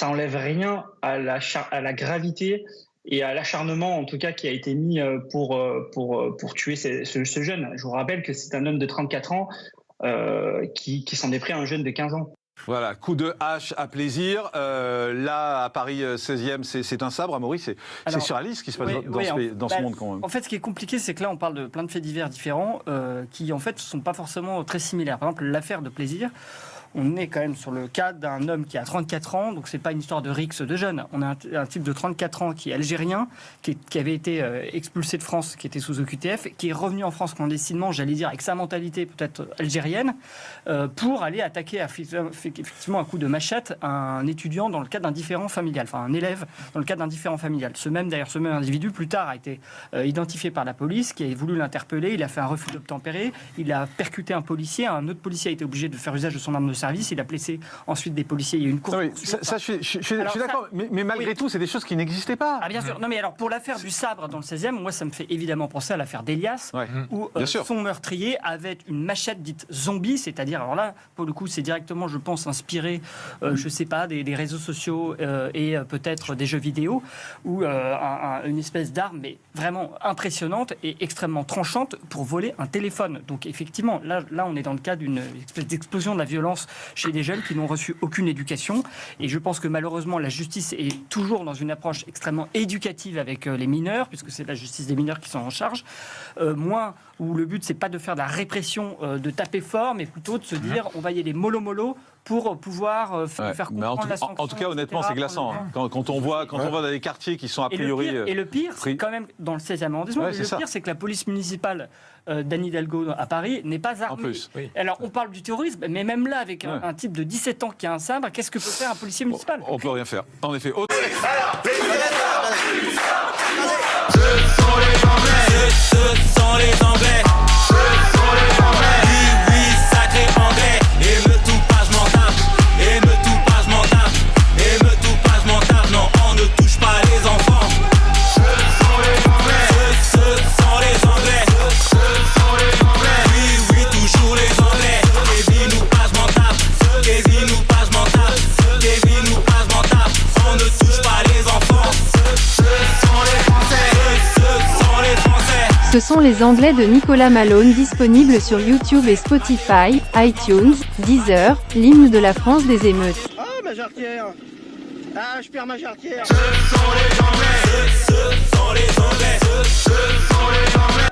ça enlève rien à à la gravité et à l'acharnement, en tout cas, qui a été mis pour tuer ce jeune. Je vous rappelle que c'est un homme de 34 ans qui s'en est pris à un jeune de 15 ans. Voilà, coup de hache à plaisir. Là, à Paris 16e, c'est un sabre. Amaury, c'est surréaliste ce qui se passe dans ce monde quand même. En fait, ce qui est compliqué, c'est que là, on parle de plein de faits divers différents qui, en fait, ne sont pas forcément très similaires. Par exemple, l'affaire de Plaisir, on est quand même sur le cas d'un homme qui a 34 ans, donc c'est pas une histoire de rixe de jeune. On a un type de 34 ans qui est algérien, qui avait été expulsé de France, qui était sous OQTF, qui est revenu en France clandestinement, j'allais dire avec sa mentalité peut-être algérienne, pour aller attaquer effectivement un coup de machette un étudiant dans le cadre d'un différend familial, enfin un élève dans le cadre d'un différend familial. Ce même individu, plus tard, a été identifié par la police, qui a voulu l'interpeller, il a fait un refus d'obtempérer, il a percuté un policier, un autre policier a été obligé de faire usage de son arme de service, il a blessé ensuite des policiers, il y a eu une course. Oui, je suis d'accord, mais malgré tout, c'est des choses qui n'existaient pas. Ah bien sûr, non mais alors pour l'affaire du sabre dans le 16e, moi ça me fait évidemment penser à l'affaire d'Elias, où son meurtrier avait une machette dite zombie, c'est-à-dire, alors là, pour le coup, c'est directement, je pense, inspiré, je sais pas, des réseaux sociaux et peut-être des jeux vidéo, où une espèce d'arme, mais vraiment impressionnante et extrêmement tranchante pour voler un téléphone. Donc effectivement, là on est dans le cas d'une espèce d'explosion de la violence chez des jeunes qui n'ont reçu aucune éducation. Et je pense que malheureusement, la justice est toujours dans une approche extrêmement éducative avec les mineurs, puisque c'est la justice des mineurs qui sont en charge. Où le but, c'est pas de faire de la répression, de taper fort, mais plutôt de se dire, on va y aller mollo pour pouvoir faire comprendre la sanction. En tout cas, honnêtement, c'est glaçant. Quand on voit dans des quartiers qui sont a priori... Et le pire, c'est quand même dans le 16e arrondissement, le pire, c'est que la police municipale d'Anne Hidalgo à Paris n'est pas armée. En plus. Alors, on parle du terrorisme, mais même là, avec un type de 17 ans qui a un sabre, qu'est-ce que peut faire un policier municipal? On peut rien faire. En effet. Ce sont les Anglais. Oui, sacré Anglais. Et me tout pas, je m'en tape. Et me tout pas, je m'en tape. Et me tout pas, je m'en tape. Non, on ne touche pas les enfants. Ce sont les Anglais. Ce sont les Anglais. Ce sont les Anglais. Oui, toujours les Anglais. Kevin ou pas, je m'en tape. Kevin ou pas, je m'en tape. Kevin ou pas, je m'en tape. On ne touche pas les enfants. Ce sont les Français. Ce sont les Français. Ce sont les Anglais de Nicolas Malone, disponibles sur YouTube et Spotify, iTunes, Deezer, l'hymne de la France des émeutes. Oh, ma jarretière! Ah, je perds ma jarretière! Ce sont les Anglais! Ce sont les Anglais! Ce sont les Anglais!